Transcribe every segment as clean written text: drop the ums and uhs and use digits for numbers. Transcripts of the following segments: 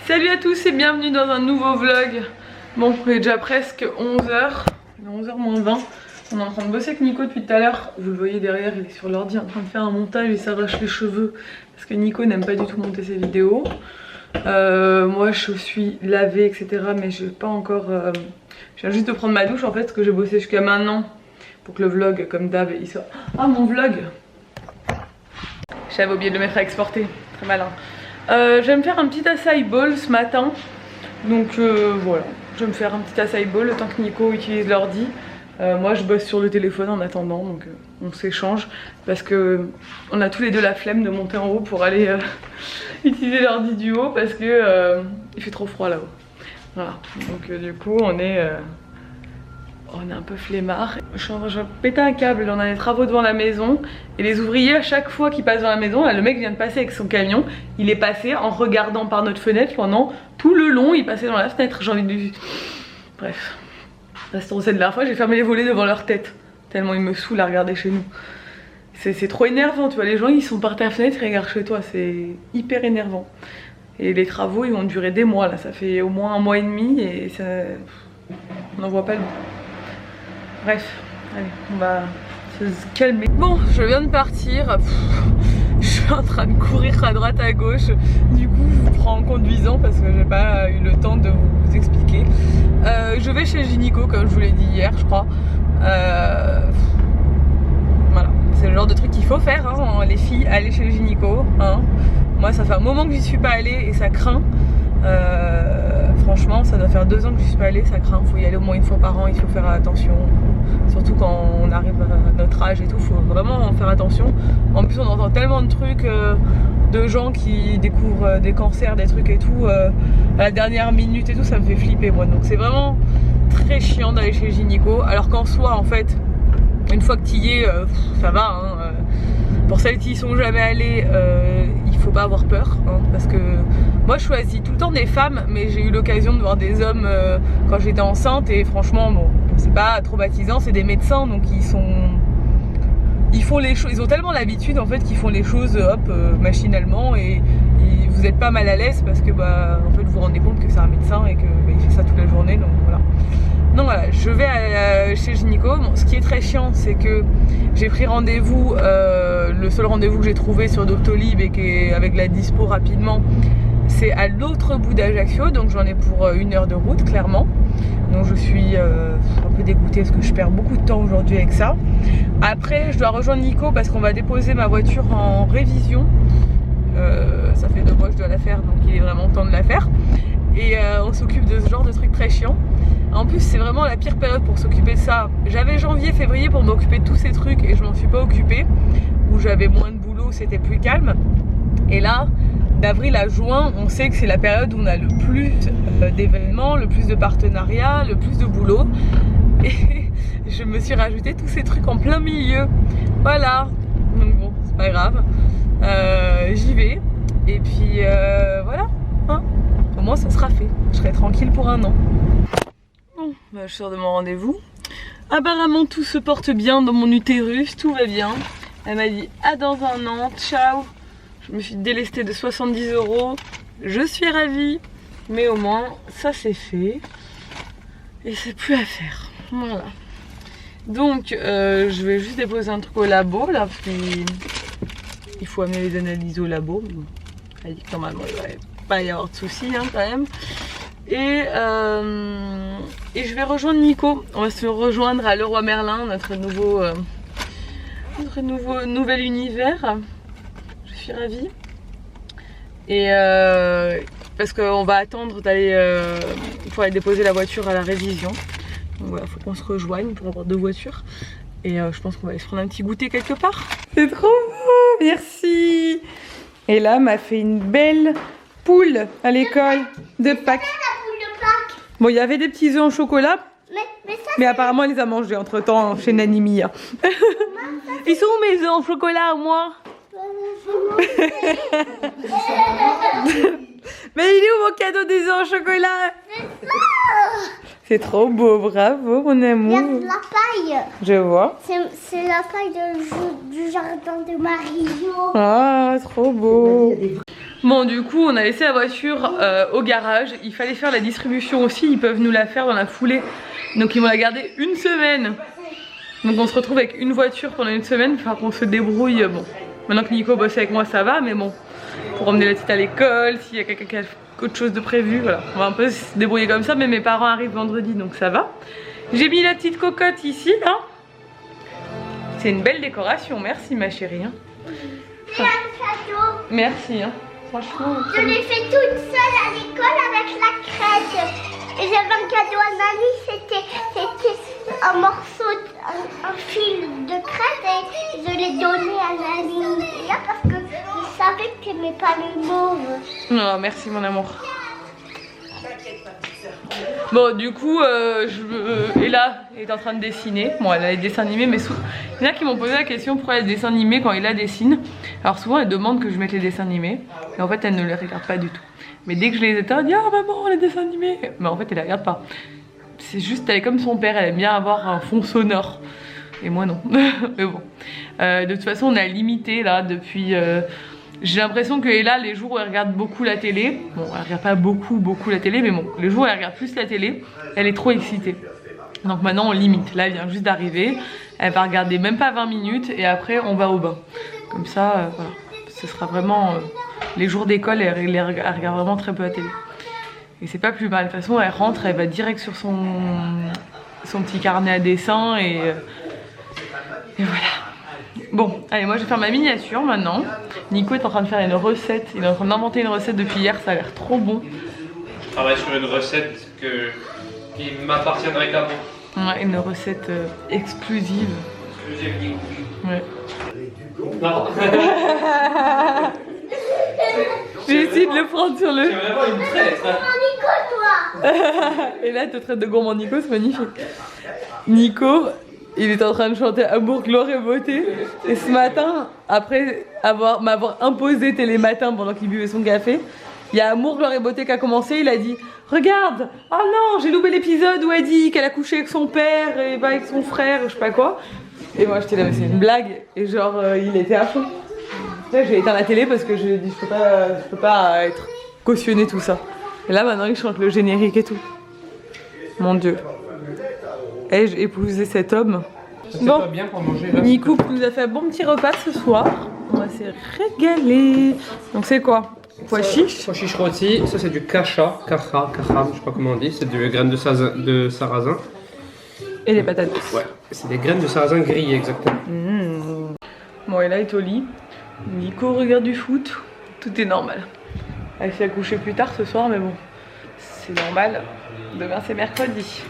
Salut à tous et bienvenue dans un nouveau vlog. Bon, il est déjà presque 11h, 11h moins 20. On est en train de bosser avec Nico depuis tout à l'heure. Vous le voyez derrière, il est sur l'ordi en train de faire un montage, il s'arrache les cheveux parce que Nico n'aime pas du tout monter ses vidéos. Moi je suis lavée etc, mais je vais pas encore... je viens juste de prendre ma douche en fait, parce que j'ai bossé jusqu'à maintenant pour que le vlog comme d'hab il soit... Ah mon vlog, j'avais oublié de le mettre à exporter, très malin. Je vais me faire un petit acai bowl ce matin. Donc voilà, je vais me faire un petit acai bowl le temps que Nico utilise l'ordi. Moi je bosse sur le téléphone en attendant, donc on s'échange parce que on a tous les deux la flemme de monter en haut pour aller utiliser l'ordi du haut parce que il fait trop froid là-haut. Voilà, donc du coup on est un peu flemmard. Je suis en train de péter un câble, on a des travaux devant la maison et les ouvriers à chaque fois qu'ils passent devant la maison, là, le mec vient de passer avec son camion, il est passé en regardant par notre fenêtre pendant tout le long, il passait dans la fenêtre, j'ai envie de... Bref, restons cette dernière fois, j'ai fermé les volets devant leur tête, tellement ils me saoulent à regarder chez nous. C'est trop énervant, tu vois, les gens ils sont par ta fenêtre, ils regardent chez toi, c'est hyper énervant. Et les travaux ils vont durer des mois là, ça fait au moins 1 mois et demi et ça... on n'en voit pas le bout. Bref, allez, on va se calmer. Bon, je viens de partir. Je suis en train de courir à droite à gauche. Du coup, je vous prends en conduisant parce que j'ai pas eu le temps de vous expliquer. Je vais chez Gynéco, comme je vous l'ai dit hier, je crois. Voilà, c'est le genre de truc qu'il faut faire, hein, les filles, aller chez Gynéco. Hein. Moi, ça fait un moment que j'y suis pas allée et ça craint. Franchement ça doit faire 2 ans que je suis pas allée, ça craint, faut y aller au moins 1 fois par an, il faut faire attention, surtout quand on arrive à notre âge et tout, faut vraiment faire attention. En plus on entend tellement de trucs de gens qui découvrent des cancers, des trucs et tout à la dernière minute et tout, ça me fait flipper moi, donc c'est vraiment très chiant d'aller chez le gynéco, alors qu'en soi en fait une fois que tu y es ça va hein, pour celles qui y sont jamais allées il faut pas avoir peur hein, parce que moi je choisis tout le temps des femmes, mais j'ai eu l'occasion de voir des hommes quand j'étais enceinte et franchement bon c'est pas traumatisant, c'est des médecins donc ils font les choses, ils ont tellement l'habitude en fait qu'ils font les choses hop machinalement et vous êtes pas mal à l'aise parce que bah en fait vous vous rendez compte que c'est un médecin et que bah, il fait ça toute la journée, donc voilà. Donc voilà, je vais chez Gynéco. Bon, ce qui est très chiant, c'est que j'ai pris rendez-vous, le seul rendez-vous que j'ai trouvé sur Doctolib et qui est avec la dispo rapidement, c'est à l'autre bout d'Ajaccio, donc j'en ai pour 1 heure de route, clairement. Donc je suis un peu dégoûtée parce que je perds beaucoup de temps aujourd'hui avec ça. Après, je dois rejoindre Nico parce qu'on va déposer ma voiture en révision. Ça fait 2 mois que je dois la faire, donc il est vraiment temps de la faire. Et on s'occupe de ce genre de trucs très chiants. En plus c'est vraiment la pire période pour s'occuper de ça. J'avais janvier, février pour m'occuper de tous ces trucs et je m'en suis pas occupée. Où j'avais moins de boulot, c'était plus calme. Et là, d'avril à juin, on sait que c'est la période où on a le plus d'événements, le plus de partenariats, le plus de boulot. Et je me suis rajouté tous ces trucs en plein milieu. Voilà, donc bon, c'est pas grave. J'y vais. Et puis voilà, hein. Au moins ça sera fait. Je serai tranquille pour 1 an. Bon, bah, je sors de mon rendez-vous. Apparemment tout se porte bien dans mon utérus, tout va bien. Elle m'a dit à dans 1 an, ciao. Je me suis délestée de 70 €. Je suis ravie. Mais au moins ça c'est fait. Et c'est plus à faire. Voilà. Donc je vais juste déposer un truc au labo là. Parce qu'il faut amener les analyses au labo. Elle dit que normalement il va pas y avoir de soucis hein, quand même. Et je vais rejoindre Nico. On va se rejoindre à Leroy Merlin, notre nouvel univers. Je suis ravie. Et parce qu'on va attendre d'aller pour aller déposer la voiture à la révision. Donc voilà, faut qu'on se rejoigne pour avoir 2 voitures. Et je pense qu'on va aller se prendre un petit goûter quelque part. C'est trop beau, merci. Et là, m'a fait une belle poule à l'école de Pâques. Bon, il y avait des petits œufs en chocolat, mais apparemment elle les a mangés entre temps chez Nani Mia. Ils sont où mes œufs en chocolat, moi? Mais il est où mon cadeau des œufs en chocolat? C'est trop beau, bravo mon amour. Il y a de la paille. Je vois. C'est la paille du jardin de Mario. Ah, trop beau. Bon, du coup, on a laissé la voiture au garage. Il fallait faire la distribution aussi. Ils peuvent nous la faire dans la foulée. Donc, ils vont la garder une semaine. Donc, on se retrouve avec une voiture pendant une semaine. Enfin, qu'on se débrouille. Bon, maintenant que Nico bosse avec moi, ça va. Mais bon, pour emmener la petite à l'école, s'il y a quelqu'un qui a autre chose de prévu, voilà. On va un peu se débrouiller comme ça. Mais mes parents arrivent vendredi, donc ça va. J'ai mis la petite cocotte ici, là. C'est une belle décoration. Merci, ma chérie. Hein. C'est un cadeau. Merci. Hein. Franchement, je l'ai fait toute seule à l'école avec la crête. Et j'avais un cadeau à Nani, c'était un morceau, un fil de crête et je l'ai donné à Nani parce que je savais que tu n'aimais pas le mauve. Oh, merci mon amour. Bon, du coup, Ella est en train de dessiner. Bon, elle a les dessins animés, mais il y en a qui m'ont posé la question pourquoi elle a les dessins animés quand Ella dessine. Alors souvent, elle demande que je mette les dessins animés, et en fait, elle ne les regarde pas du tout. Mais dès que je les éteins, elle dit oh maman, les dessins animés. Mais en fait, elle les regarde pas. C'est juste, elle est comme son père, elle aime bien avoir un fond sonore. Et moi, non. Mais bon. De toute façon, on a limité là depuis. J'ai l'impression que Ella, les jours où elle regarde beaucoup la télé, bon, elle regarde pas beaucoup la télé, mais bon, les jours où elle regarde plus la télé, elle est trop excitée. Donc maintenant on limite. Là, elle vient juste d'arriver, elle va regarder même pas 20 minutes et après on va au bain. Comme ça, voilà, ce sera vraiment les jours d'école, elle regarde vraiment très peu la télé. Et c'est pas plus mal. De toute façon, elle rentre, elle va direct sur son petit carnet à dessin et voilà. Bon, allez, moi je vais faire ma miniature maintenant. Nico est en train de faire une recette. Il est en train d'inventer une recette depuis hier, ça a l'air trop bon. Je travaille sur une recette qui m'appartiendrait qu'à moi. Ouais, une recette exclusive. Exclusive Nico. Ouais. Non. J'ai essayé de le prendre sur le... C'est vraiment une traître. Nico, toi. Et là, tu traite de gourmand Nico, c'est magnifique. Nico, il est en train de chanter Amour, gloire et beauté. Et ce matin, après m'avoir imposé Télématin pendant qu'il buvait son café, il y a Amour, gloire et beauté qui a commencé. Il a dit regarde, oh non, j'ai loupé l'épisode où elle dit qu'elle a couché avec son père et pas avec son frère, je sais pas quoi. Et moi j'étais là, mais c'est une blague. Et genre, il était à fond. Là, j'ai éteint la télé parce que je dis je peux pas être cautionné tout ça. Et là maintenant il chante le générique et tout. Mon Dieu. Ai-je épousé cet homme? Bon, bien pour manger, là. Nico nous a fait un bon petit repas ce soir. On va se régaler. Donc c'est quoi? Pois chiche. Pois chiche rôti, ça c'est du kacha, kaham, je sais pas comment on dit, c'est des graines de sarrasin. Et les patates douces. Ouais, c'est des graines de sarrasin grillées exactement. Bon, et là, il est au lit. Nico regarde du foot. Tout est normal. Elle s'est coucher plus tard ce soir, mais bon, c'est normal. Demain, c'est mercredi.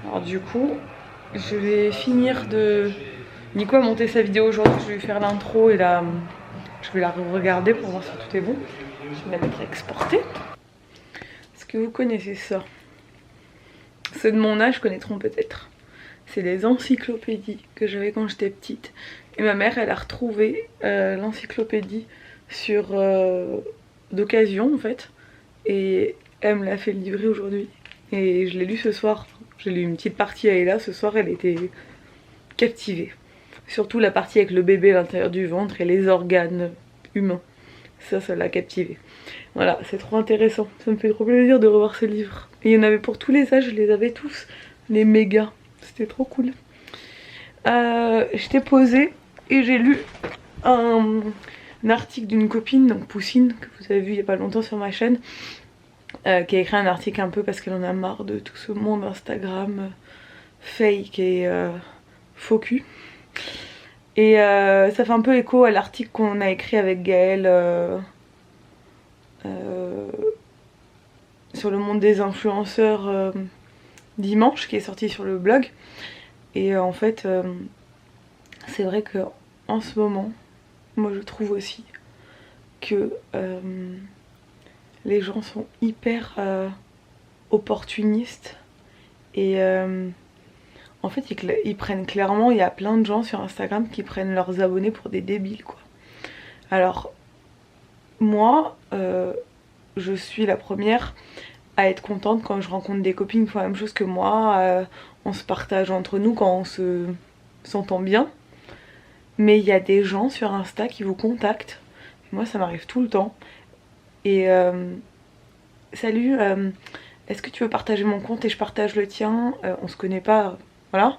Alors, du coup, je vais finir de. Nico a monté sa vidéo aujourd'hui. Je vais lui faire l'intro et là, je vais la regarder pour voir si tout est bon. Je vais la mettre exportée. Est-ce que vous connaissez ça? Ceux de mon âge connaîtront peut-être. C'est des encyclopédies que j'avais quand j'étais petite. Et ma mère, elle a retrouvé l'encyclopédie sur d'occasion en fait. Et elle me l'a fait livrer aujourd'hui. Et je l'ai lu ce soir. J'ai lu une petite partie à Ella. Ce soir, elle était captivée. Surtout la partie avec le bébé à l'intérieur du ventre et les organes humains. Ça l'a captivée. Voilà, c'est trop intéressant. Ça me fait trop plaisir de revoir ce livre. Et il y en avait pour tous les âges, je les avais tous. Les méga. C'était trop cool. J'étais posée et j'ai lu un article d'une copine, donc Poussine, que vous avez vu il n'y a pas longtemps sur ma chaîne, qui a écrit un article un peu parce qu'elle en a marre de tout ce monde Instagram fake et faux cul. Et ça fait un peu écho à l'article qu'on a écrit avec Gaëlle sur le monde des influenceurs dimanche, qui est sorti sur le blog. Et en fait c'est vrai que en ce moment, moi je trouve aussi que les gens sont hyper opportunistes et en fait ils prennent clairement, il y a plein de gens sur Instagram qui prennent leurs abonnés pour des débiles quoi. Alors moi je suis la première à être contente quand je rencontre des copines qui font la même chose que moi, on se partage entre nous quand on s'entend bien. Mais il y a des gens sur Insta qui vous contactent, et moi ça m'arrive tout le temps, Et salut, est-ce que tu veux partager mon compte et je partage le tien? On se connaît pas, voilà.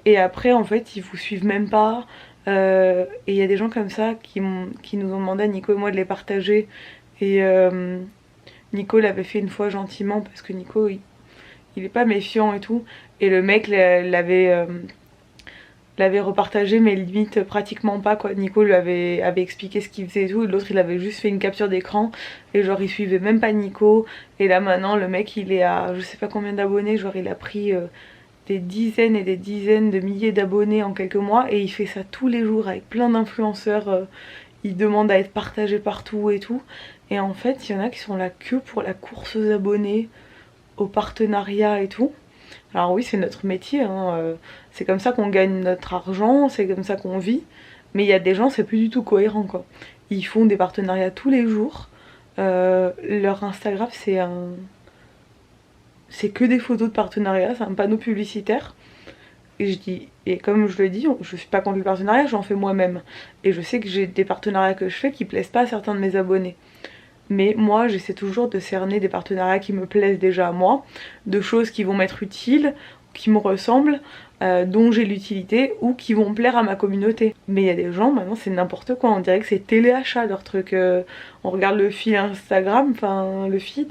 Et après en fait ils vous suivent même pas. Et il y a des gens comme ça qui nous ont demandé à Nico et moi de les partager. Et Nico l'avait fait une fois gentiment parce que Nico il est pas méfiant et tout. Et le mec l'avait repartagé mais limite pratiquement pas quoi. Nico lui avait expliqué ce qu'il faisait et tout, et l'autre il avait juste fait une capture d'écran et genre il suivait même pas Nico. Et là maintenant le mec il est à je sais pas combien d'abonnés, genre il a pris des dizaines et des dizaines de milliers d'abonnés en quelques mois et il fait ça tous les jours avec plein d'influenceurs. Il demande à être partagé partout et tout. Et en fait il y en a qui sont là que pour la course aux abonnés, aux partenariats et tout. Alors oui, c'est notre métier, hein, c'est comme ça qu'on gagne notre argent, c'est comme ça qu'on vit. Mais il y a des gens, c'est plus du tout cohérent quoi. Ils font des partenariats tous les jours. Leur Instagram, c'est que des photos de partenariat, c'est un panneau publicitaire. Et comme je le dis, je suis pas contre le partenariat, j'en fais moi-même. Et je sais que j'ai des partenariats que je fais qui plaisent pas à certains de mes abonnés. Mais moi j'essaie toujours de cerner des partenariats qui me plaisent déjà à moi, de choses qui vont m'être utiles, qui me ressemblent, dont j'ai l'utilité ou qui vont plaire à ma communauté. Mais il y a des gens maintenant c'est n'importe quoi, on dirait que c'est téléachat leur truc. On regarde le fil Instagram, enfin le feed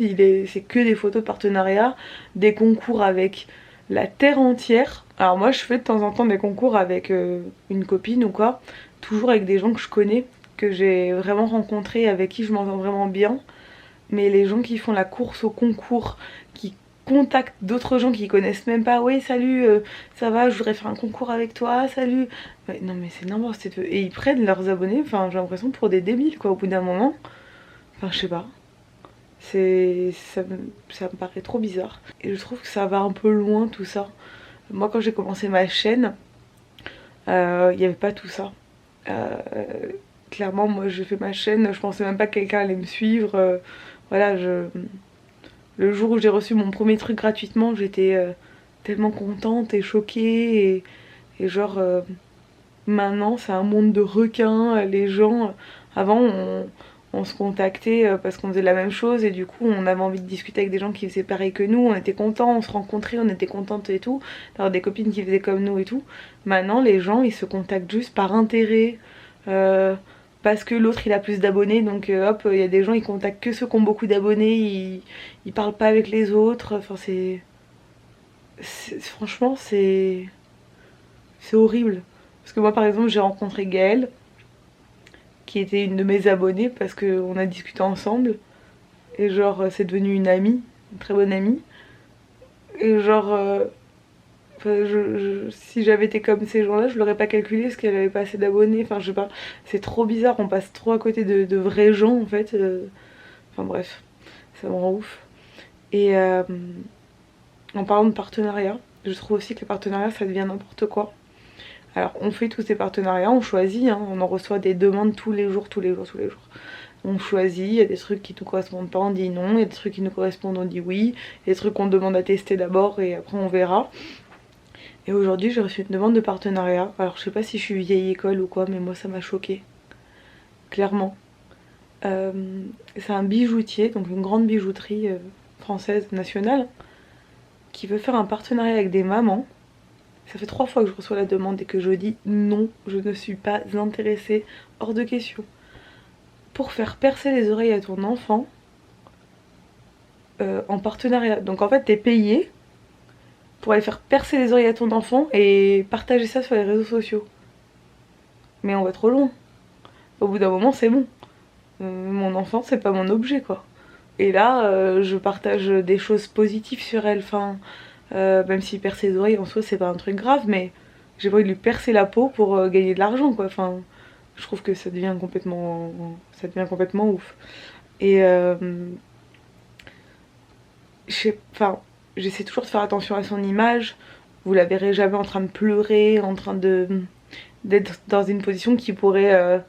c'est que des photos de partenariat, des concours avec la terre entière. Alors moi je fais de temps en temps des concours avec une copine ou quoi, toujours avec des gens que je connais, que j'ai vraiment rencontré, avec qui je m'entends vraiment bien. Mais les gens qui font la course au concours, qui contactent d'autres gens qui connaissent même pas, oui salut, ça va, je voudrais faire un concours avec toi, salut. Ouais, non mais c'est n'importe quoi. Et ils prennent leurs abonnés, enfin j'ai l'impression pour des débiles quoi au bout d'un moment. Enfin je sais pas. Ça me paraît trop bizarre. Et je trouve que ça va un peu loin tout ça. Moi quand j'ai commencé ma chaîne, il n'y avait pas tout ça. Clairement moi je fais ma chaîne, je pensais même pas que quelqu'un allait me suivre. Voilà, le jour où j'ai reçu mon premier truc gratuitement, j'étais tellement contente et choquée. Et genre maintenant c'est un monde de requins. Les gens, avant on se contactait parce qu'on faisait la même chose et du coup on avait envie de discuter avec des gens qui faisaient pareil que nous, on était contents, on se rencontrait, on était contentes et tout, d'avoir des copines qui faisaient comme nous et tout. Maintenant les gens ils se contactent juste par intérêt, parce que l'autre il a plus d'abonnés, donc hop, il y a des gens ils contactent que ceux qui ont beaucoup d'abonnés, ils parlent pas avec les autres. Enfin franchement c'est horrible. Parce que moi par exemple j'ai rencontré Gaëlle, qui était une de mes abonnées parce qu'on a discuté ensemble. Et genre c'est devenu une amie, une très bonne amie. Et genre si j'avais été comme ces gens-là, je l'aurais pas calculé parce qu'elle avait pas assez d'abonnés. Enfin, je sais pas, c'est trop bizarre, on passe trop à côté de vrais gens en fait. Enfin bref, ça me rend ouf. Et en parlant de partenariat, je trouve aussi que les partenariats ça devient n'importe quoi. Alors on fait tous ces partenariats, on choisit, hein, on en reçoit des demandes tous les jours. On choisit, il y a des trucs qui nous correspondent pas, on dit non, il y a des trucs qui nous correspondent, on dit oui, il y a des trucs qu'on demande à tester d'abord et après on verra. Et aujourd'hui j'ai reçu une demande de partenariat. Alors je sais pas si je suis vieille école ou quoi, mais moi ça m'a choquée. Clairement. C'est un bijoutier, donc une grande bijouterie française nationale, qui veut faire un partenariat avec des mamans. Ça fait 3 fois que je reçois la demande et que je dis non, je ne suis pas intéressée, hors de question. Pour faire percer les oreilles à ton enfant en partenariat. Donc en fait t'es payé pour aller faire percer les oreilles à ton enfant et partager ça sur les réseaux sociaux. Mais on va trop loin. Au bout d'un moment c'est bon. Mon enfant c'est pas mon objet quoi. Et là je partage des choses positives sur elle. Enfin, même s'il perd ses oreilles en soi c'est pas un truc grave, mais j'ai pas envie de lui percer la peau pour gagner de l'argent quoi. Enfin, je trouve que ça devient complètement ouf. Et j'essaie toujours de faire attention à son image. Vous la verrez jamais en train de pleurer, en train d'être dans une position qui pourrait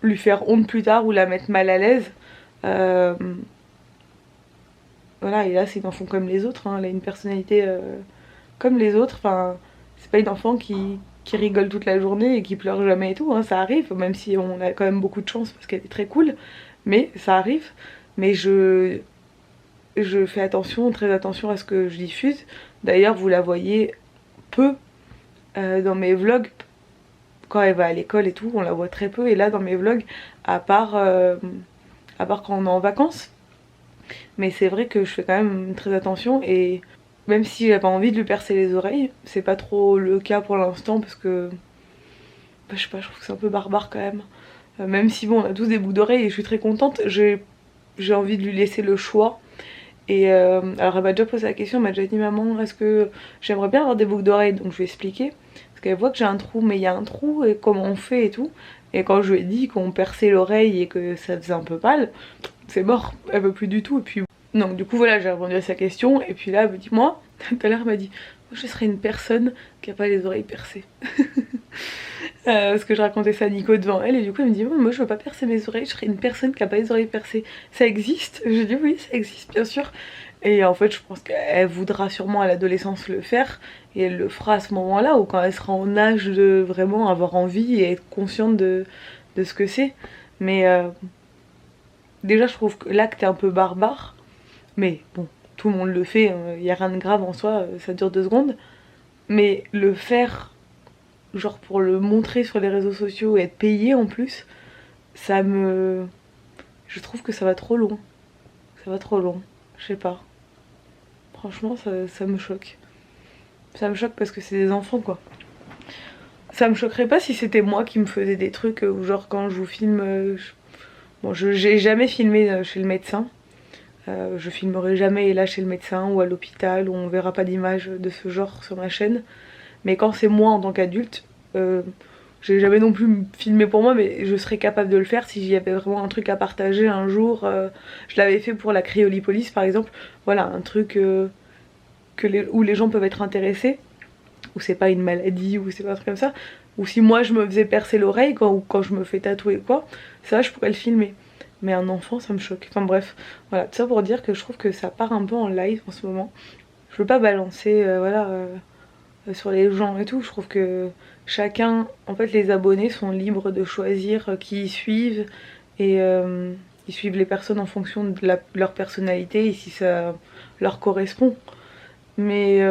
lui faire honte plus tard ou la mettre mal à l'aise. Voilà, et là c'est une enfant comme les autres, hein. Elle a une personnalité comme les autres. Enfin, c'est pas une enfant qui rigole toute la journée et qui pleure jamais et tout, hein. Ça arrive, même si on a quand même beaucoup de chance parce qu'elle est très cool. mais ça arrive. Mais je fais attention, très attention à ce que je diffuse. D'ailleurs, vous la voyez peu dans mes vlogs. Quand elle va à l'école et tout, on la voit très peu. Et là, dans mes vlogs, à part quand on est en vacances. Mais c'est vrai que je fais quand même très attention. Et même si j'avais envie de lui percer les oreilles, c'est pas trop le cas pour l'instant parce que... Bah, je sais pas, je trouve que c'est un peu barbare quand même. Même si bon, on a tous des boucles d'oreilles et je suis très contente, j'ai envie de lui laisser le choix. Et alors elle m'a déjà posé la question, elle m'a déjà dit maman, est-ce que j'aimerais bien avoir des boucles d'oreilles? Donc je lui ai expliqué. Parce qu'elle voit que j'ai un trou, mais il y a un trou et comment on fait et tout. Et quand je lui ai dit qu'on perçait l'oreille et que ça faisait un peu pâle, c'est mort, elle veut plus du tout. Et puis donc du coup voilà, j'ai répondu à sa question. Et puis là elle me dit, moi, tout à l'heure elle m'a dit, je serais une personne qui a pas les oreilles percées. Parce que je racontais ça à Nico devant elle et du coup elle me dit moi je veux pas percer mes oreilles, je serais une personne qui a pas les oreilles percées. Ça existe? J'ai dit oui, ça existe bien sûr. Et en fait je pense qu'elle voudra sûrement à l'adolescence le faire et elle le fera à ce moment là ou quand elle sera en âge de vraiment avoir envie et être consciente de ce que c'est. Mais déjà je trouve que l'acte est un peu barbare, mais bon, tout le monde le fait, il y a rien de grave en soi, ça dure 2 secondes. Mais le faire genre pour le montrer sur les réseaux sociaux et être payé en plus, ça me... Je trouve que ça va trop loin. Ça va trop loin, je sais pas. Franchement ça me choque. Ça me choque parce que c'est des enfants quoi. Ça me choquerait pas si c'était moi qui me faisais des trucs ou genre quand je vous filme... Bon, j'ai jamais filmé chez le médecin. Je filmerai jamais là chez le médecin ou à l'hôpital où on verra pas d'image de ce genre sur ma chaîne. Mais quand c'est moi en tant qu'adulte, j'ai jamais non plus filmé pour moi, mais je serais capable de le faire si j'y avait vraiment un truc à partager un jour. Je l'avais fait pour la cryolipolyse par exemple. Voilà, un truc où les gens peuvent être intéressés, où c'est pas une maladie, ou c'est pas un truc comme ça. Ou si moi je me faisais percer l'oreille quand je me fais tatouer quoi, ça je pourrais le filmer. Mais un enfant ça me choque. Enfin bref, voilà, tout ça pour dire que je trouve que ça part un peu en live en ce moment. Je veux pas balancer, sur les gens et tout. Je trouve que chacun, en fait les abonnés sont libres de choisir qui ils suivent et ils suivent les personnes en fonction de leur personnalité et si ça leur correspond. Mais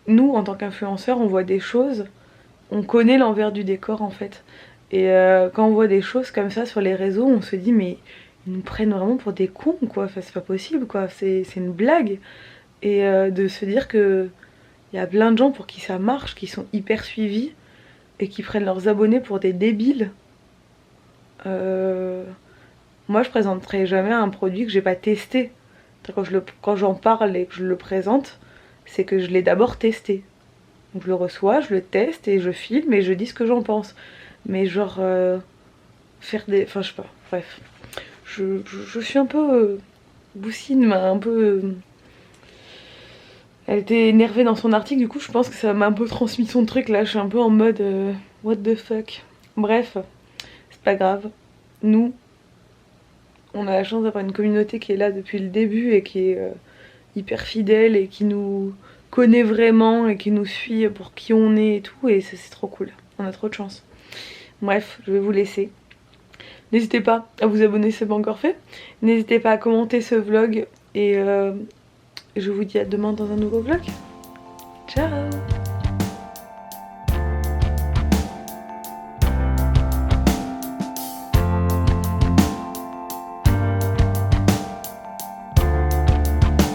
nous en tant qu'influenceurs on voit des choses, on connaît l'envers du décor en fait. Et quand on voit des choses comme ça sur les réseaux on se dit mais ils nous prennent vraiment pour des cons quoi, enfin c'est pas possible quoi, c'est une blague. Et de se dire que il y a plein de gens pour qui ça marche, qui sont hyper suivis et qui prennent leurs abonnés pour des débiles. Moi je présenterai jamais un produit que j'ai pas testé. Quand j'en parle et que je le présente, c'est que je l'ai d'abord testé. Donc je le reçois, je le teste et je filme et je dis ce que j'en pense. Mais genre faire des... Enfin je sais pas, bref. Je suis un peu... Boussine m'a un peu... Elle était énervée dans son article, du coup je pense que ça m'a un peu transmis son truc là, je suis un peu en mode what the fuck. Bref, c'est pas grave. Nous, on a la chance d'avoir une communauté qui est là depuis le début et qui est hyper fidèle et qui nous connaît vraiment et qui nous suit pour qui on est et tout, et c'est trop cool, on a trop de chance. Bref, je vais vous laisser. N'hésitez pas à vous abonner si ce n'est pas encore fait. N'hésitez pas à commenter ce vlog et je vous dis à demain dans un nouveau vlog. Ciao!